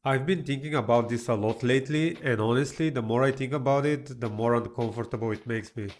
I've been thinking about this a lot lately, and honestly, the more I think about it, the more uncomfortable it makes me.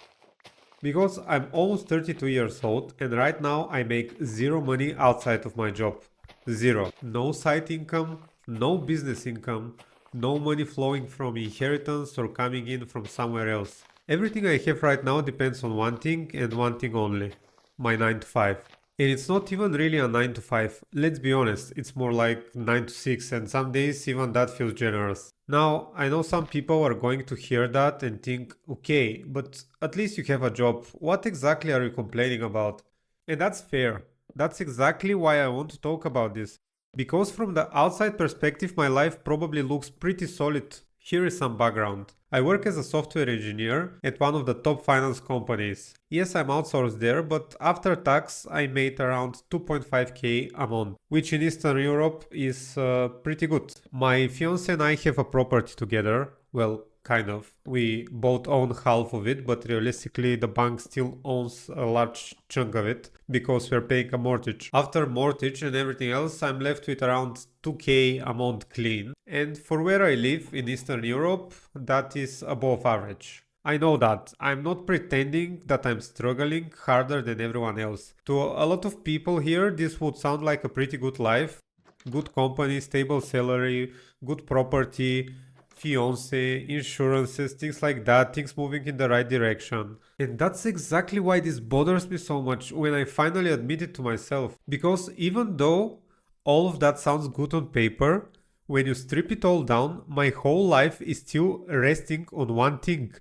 Because I'm almost 32 years old, and right now I make zero money outside of my job. Zero. No side income, no business income, no money flowing from inheritance or coming in from somewhere else. Everything I have right now depends on one thing and one thing only: my 9 to 5. And it's not even really a 9 to 5. Let's be honest, it's more like 9 to 6, and some days even that feels generous. Now, I know some people are going to hear that and think, okay, but at least you have a job. What exactly are you complaining about? And that's fair. That's exactly why I want to talk about this. Because from the outside perspective, my life probably looks pretty solid. Here is some background. I work as a software engineer at one of the top finance companies. Yes, I'm outsourced there, but after tax, I made around 2.5k a month, which in Eastern Europe is pretty good. My fiance and I have a property together. Well, kind of. We both own half of it, but realistically, the bank still owns a large chunk of it because we're paying a mortgage. After mortgage and everything else, I'm left with around 2k a month clean. And for where I live in Eastern Europe, that is above average. I know that. I'm not pretending that I'm struggling harder than everyone else. To a lot of people here, this would sound like a pretty good life. Good company, stable salary, good property, fiance, insurances, things like that, things moving in the right direction. And that's exactly why this bothers me so much when I finally admit it to myself. Because even though all of that sounds good on paper, when you strip it all down, my whole life is still resting on one thing: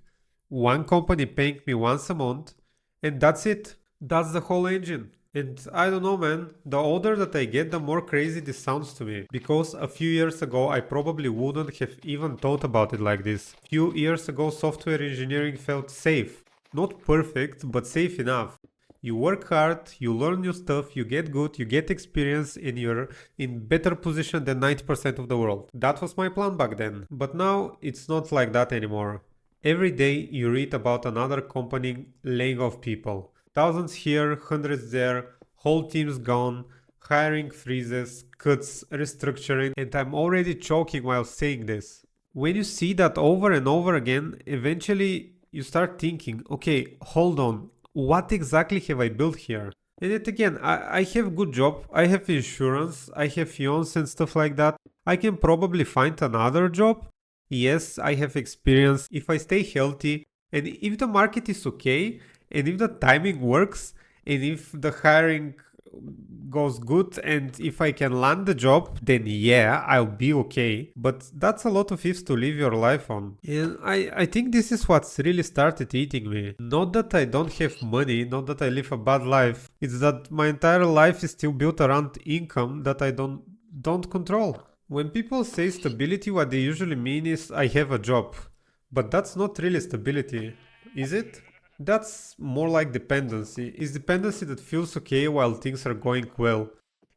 one company paying me once a month, and that's it. That's the whole engine. And I don't know, man, the older that I get, the more crazy this sounds to me. Because a few years ago, I probably wouldn't have even thought about it like this. Few years ago, software engineering felt safe. Not perfect, but safe enough. You work hard, you learn new stuff, you get good, you get experience, and you're in better position than 90% of the world. That was my plan back then. But now, it's not like that anymore. Every day you read about another company laying off people. Thousands here, hundreds there, whole teams gone, hiring freezes, cuts, restructuring, and I'm already choking while saying this. When you see that over and over again, eventually you start thinking, okay, hold on, what exactly have I built here? And yet again, I have good job, I have insurance, I have fiance and stuff like that. I can probably find another job. Yes, I have experience if I stay healthy and if the market is okay and if the timing works and if the hiring goes good and if I can land the job, then yeah, I'll be okay. But that's a lot of ifs to live your life on. And I think this is what's really started eating me. Not that I don't have money, not that I live a bad life. It's that my entire life is still built around income that I don't control. When people say stability, what they usually mean is I have a job. But that's not really stability, is it? That's more like dependency. It's dependency that feels okay while things are going well.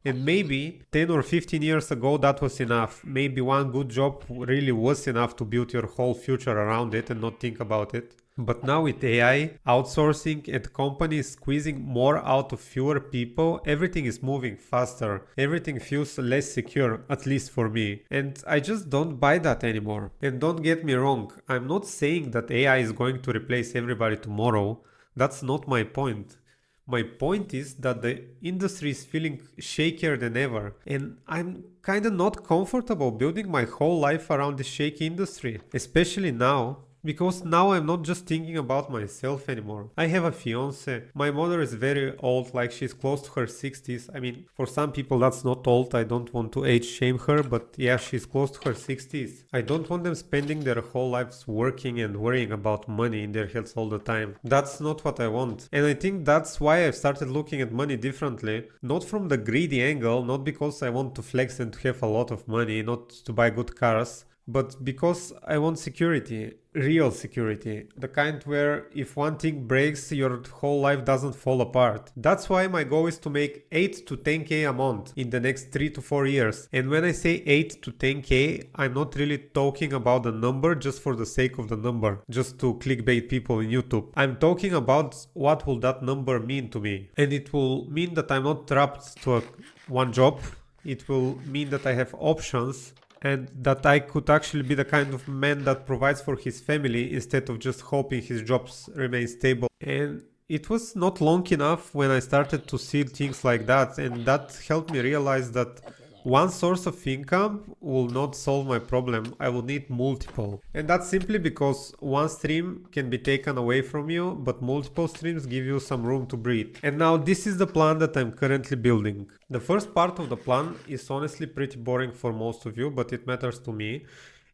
And maybe 10 or 15 years ago that was enough. Maybe one good job really was enough to build your whole future around it and not think about it. But now with AI, outsourcing and companies squeezing more out of fewer people, everything is moving faster. Everything feels less secure, at least for me. And I just don't buy that anymore. And don't get me wrong, I'm not saying that AI is going to replace everybody tomorrow. That's not my point. My point is that the industry is feeling shakier than ever, and I'm kinda not comfortable building my whole life around this shaky industry, especially now. Because now I'm not just thinking about myself anymore. I have a fiance. My mother is very old, like she's close to her 60s. I mean, for some people that's not old. I don't want to age shame her, but yeah, she's close to her 60s. I don't want them spending their whole lives working and worrying about money in their heads all the time. That's not what I want. And I think that's why I've started looking at money differently. Not from the greedy angle, not because I want to flex and to have a lot of money, not to buy good cars, but because I want security, real security, the kind where if one thing breaks, your whole life doesn't fall apart. That's why my goal is to make 8 to 10k a month in the next 3 to 4 years. And when I say 8 to 10k, I'm not really talking about the number just for the sake of the number, just to clickbait people in YouTube. I'm talking about what will that number mean to me. And it will mean that I'm not trapped to one job. It will mean that I have options and that I could actually be the kind of man that provides for his family instead of just hoping his jobs remain stable. And it was not long enough when I started to see things like that, and that helped me realize that one source of income will not solve my problem. I will need multiple. And that's simply because one stream can be taken away from you, but multiple streams give you some room to breathe. And now this is the plan that I'm currently building. The first part of the plan is honestly pretty boring for most of you, but it matters to me.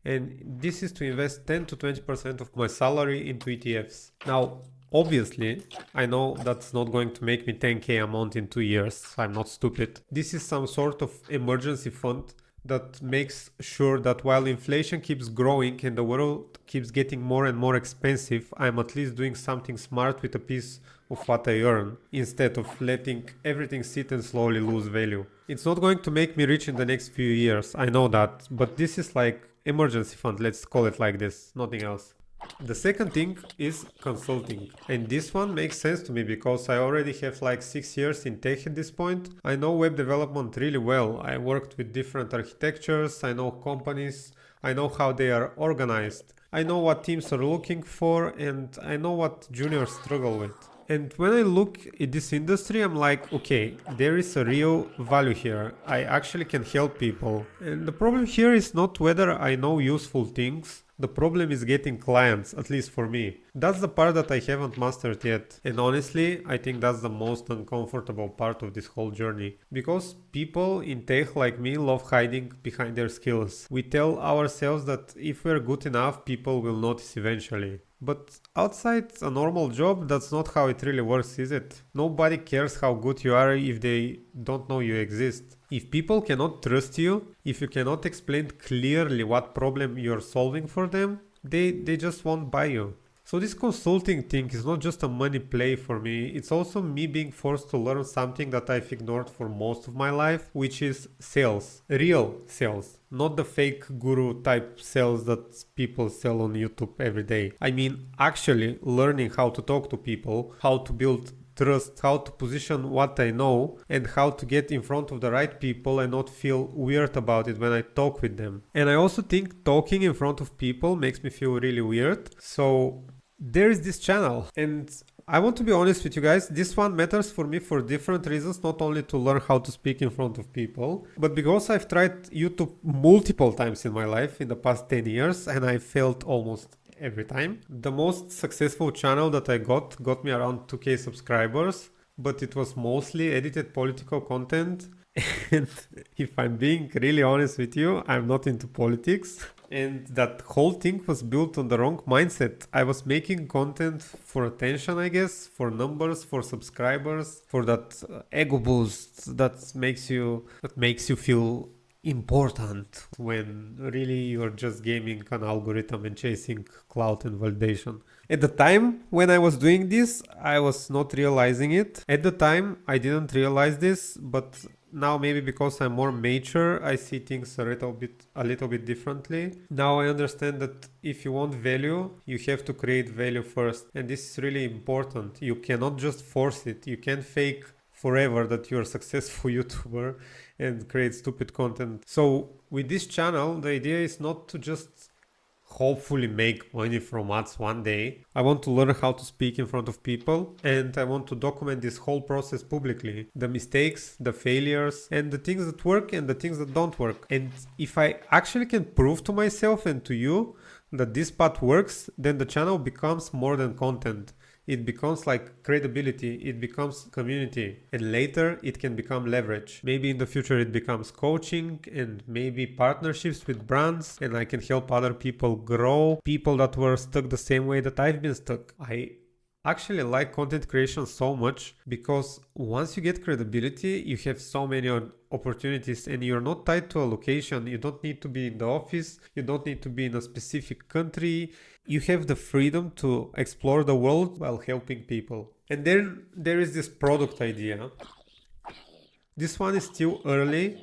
And this is to invest 10 to 20% of my salary into ETFs. Now, obviously, I know that's not going to make me 10k a month in 2 years. I'm not stupid. This is some sort of emergency fund that makes sure that while inflation keeps growing and the world keeps getting more and more expensive, I'm at least doing something smart with a piece of what I earn, instead of letting everything sit and slowly lose value. It's not going to make me rich in the next few years, I know that, but this is like emergency fund, let's call it like this, nothing else. The second thing is consulting, and this one makes sense to me because I already have like 6 years in tech at this point. I know web development really well. I worked with different architectures, I know companies, I know how they are organized, I know what teams are looking for, and I know what juniors struggle with. And when I look at this industry, I'm like, okay, there is a real value here. I actually can help people. And the problem here is not whether I know useful things. The problem is getting clients, at least for me. That's the part that I haven't mastered yet. And honestly, I think that's the most uncomfortable part of this whole journey. Because people in tech like me love hiding behind their skills. We tell ourselves that if we're good enough, people will notice eventually. But outside a normal job, that's not how it really works, is it? Nobody cares how good you are if they don't know you exist. If people cannot trust you, if you cannot explain clearly what problem you're solving for them, they just won't buy you. So this consulting thing is not just a money play for me, it's also me being forced to learn something that I've ignored for most of my life, which is sales. Real sales. Not the fake guru type sales that people sell on YouTube every day. I mean, actually learning how to talk to people, how to build trust, how to position what I know, and how to get in front of the right people and not feel weird about it when I talk with them. And I also think talking in front of people makes me feel really weird. So there is this channel, and I want to be honest with you guys, this one matters for me for different reasons, not only to learn how to speak in front of people, but because I've tried YouTube multiple times in my life in the past 10 years and I failed almost every time. The most successful channel that I got me around 2k subscribers, but it was mostly edited political content. And if I'm being really honest with you, I'm not into politics. And that whole thing was built on the wrong mindset. I was making content for attention, I guess, for numbers, for subscribers, for that ego boost that makes you feel important, when really you're just gaming an algorithm and chasing clout and validation. At the time when I was doing this, I was not realizing it. At the time, I didn't realize this, but now maybe because I'm more mature, I see things a little bit differently. Now I understand that if you want value, you have to create value first. And this is really important. You cannot just force it. You can't fake forever that you're a successful YouTuber and create stupid content. So with this channel, the idea is not to just hopefully make money from ads one day. I want to learn how to speak in front of people, and I want to document this whole process publicly. The mistakes, the failures, and the things that work and the things that don't work. And if I actually can prove to myself and to you that this path works, then the channel becomes more than content. It becomes like credibility, it becomes community, and later it can become leverage. Maybe in the future it becomes coaching and maybe partnerships with brands, and I can help other people grow, people that were stuck the same way that I've been stuck. I actually like content creation so much because once you get credibility, you have so many opportunities and you're not tied to a location. You don't need to be in the office. You don't need to be in a specific country. You have the freedom to explore the world while helping people. And then there is this product idea. This one is still early.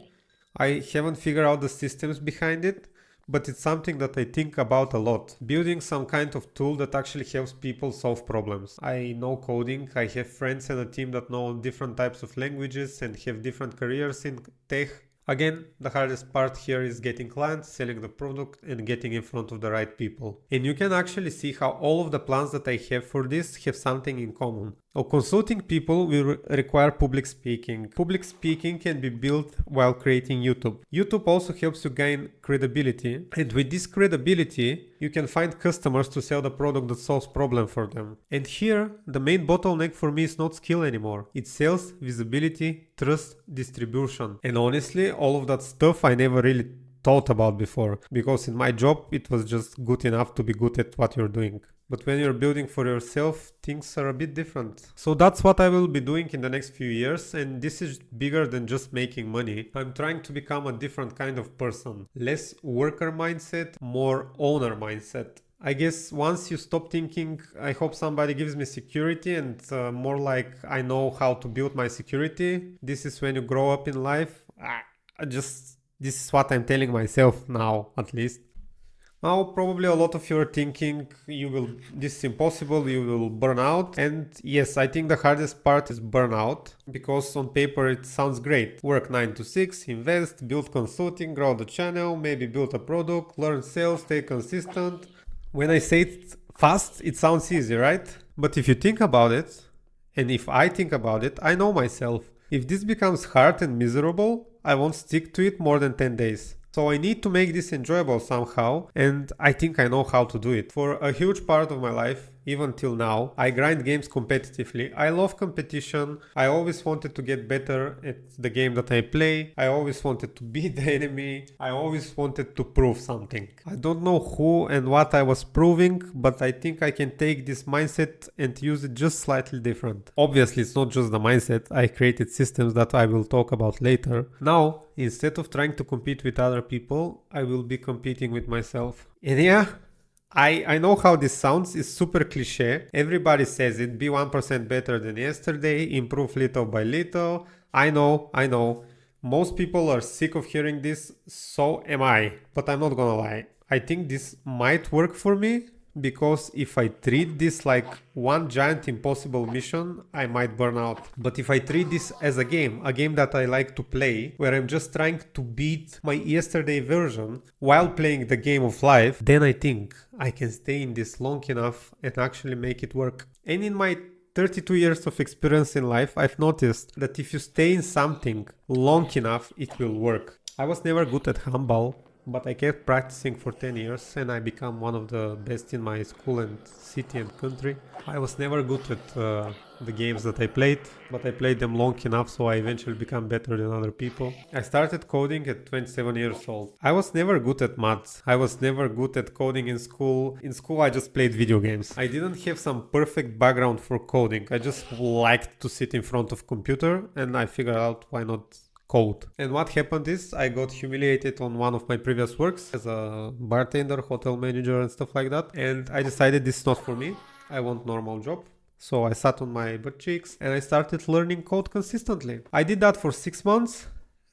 I haven't figured out the systems behind it, but it's something that I think about a lot. Building some kind of tool that actually helps people solve problems. I know coding, I have friends and a team that know different types of languages and have different careers in tech. Again, the hardest part here is getting clients, selling the product, and getting in front of the right people. And you can actually see how all of the plans that I have for this have something in common. So consulting people will require public speaking. Public speaking can be built while creating YouTube. YouTube also helps you gain credibility. And with this credibility, you can find customers to sell the product that solves problem for them. And here, the main bottleneck for me is not skill anymore. It's sales, visibility, trust, distribution. And honestly, all of that stuff I never really thought about before, because in my job, it was just good enough to be good at what you're doing. But when you're building for yourself, things are a bit different. So that's what I will be doing in the next few years, and this is bigger than just making money. I'm trying to become a different kind of person. Less worker mindset, more owner mindset. I guess once you stop thinking, I hope somebody gives me security, and more like I know how to build my security. This is when you grow up in life. This is what I'm telling myself now, at least. Now, probably a lot of you are thinking, this is impossible, you will burn out. And yes, I think the hardest part is burnout, because on paper it sounds great. Work 9 to 6, invest, build consulting, grow the channel, maybe build a product, learn sales, stay consistent. When I say it fast, it sounds easy, right? But if you think about it, and if I think about it, I know myself. If this becomes hard and miserable, I won't stick to it more than 10 days. So I need to make this enjoyable somehow, and I think I know how to do it. For a huge part of my life, even till now, I grind games competitively. I love competition. I always wanted to get better at the game that I play. I always wanted to beat the enemy. I always wanted to prove something. I don't know who and what I was proving, but I think I can take this mindset and use it just slightly different. Obviously, it's not just the mindset. I created systems that I will talk about later. Now, instead of trying to compete with other people, I will be competing with myself. And yeah, I know how this sounds. It's super cliche. Everybody says it. Be 1% better than yesterday. Improve little by little. I know. Most people are sick of hearing this. So am I. But I'm not gonna lie. I think this might work for me, because if I treat this like one giant impossible mission, I might burn out. But if I treat this as a game that I like to play, where I'm just trying to beat my yesterday version while playing the game of life, then I think I can stay in this long enough and actually make it work. And in my 32 years of experience in life, I've noticed that if you stay in something long enough, it will work. I was never good at handball, but I kept practicing for 10 years and I became one of the best in my school and city and country. I was never good at the games that I played, but I played them long enough so I eventually became better than other people. I started coding at 27 years old. I was never good at maths. I was never good at coding in school. In school I just played video games. I didn't have some perfect background for coding. I just liked to sit in front of computer and I figured out why not code. And what happened is I got humiliated on one of my previous works as a bartender, hotel manager and stuff like that. And I decided this is not for me. I want normal job. So I sat on my butt cheeks and I started learning code consistently. I did that for 6 months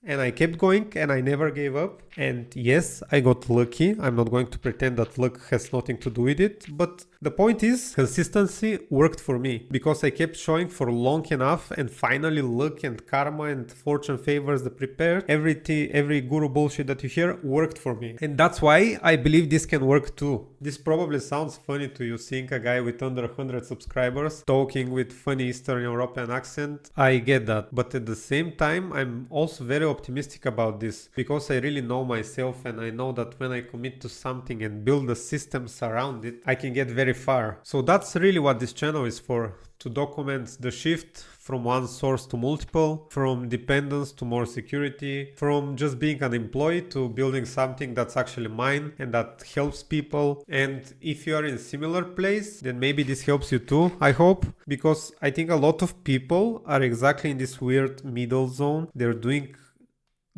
and I kept going and I never gave up. And yes, I got lucky. I'm not going to pretend that luck has nothing to do with it. But the point is, consistency worked for me because I kept showing for long enough and finally luck and karma and fortune favors the prepared. Every guru bullshit that you hear worked for me. And that's why I believe this can work too. This probably sounds funny to you, seeing a guy with under 100 subscribers talking with funny Eastern European accent. I get that. But at the same time, I'm also very optimistic about this because I really know myself and I know that when I commit to something and build the systems around it, I can get very far. So that's really what this channel is for, to document the shift from one source to multiple, from dependence to more security, from just being an employee to building something that's actually mine and that helps people. And if you are in a similar place, then maybe this helps you too, I hope, because I think a lot of people are exactly in this weird middle zone. They're doing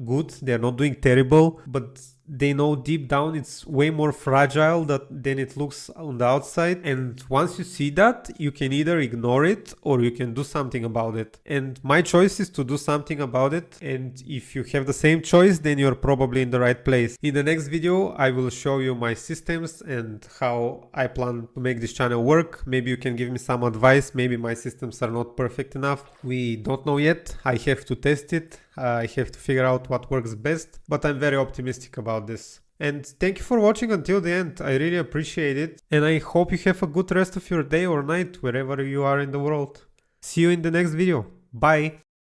good, they're not doing terrible, but they know deep down it's way more fragile than it looks on the outside. And once you see that, you can either ignore it or you can do something about it. And my choice is to do something about it. And if you have the same choice, then you're probably in the right place. In the next video, I will show you my systems and how I plan to make this channel work. Maybe you can give me some advice. Maybe my systems are not perfect enough. We don't know yet. I have to test it. I have to figure out what works best, but I'm very optimistic about this. And thank you for watching until the end. I really appreciate it. And I hope you have a good rest of your day or night wherever you are in the world. See you in the next video. Bye!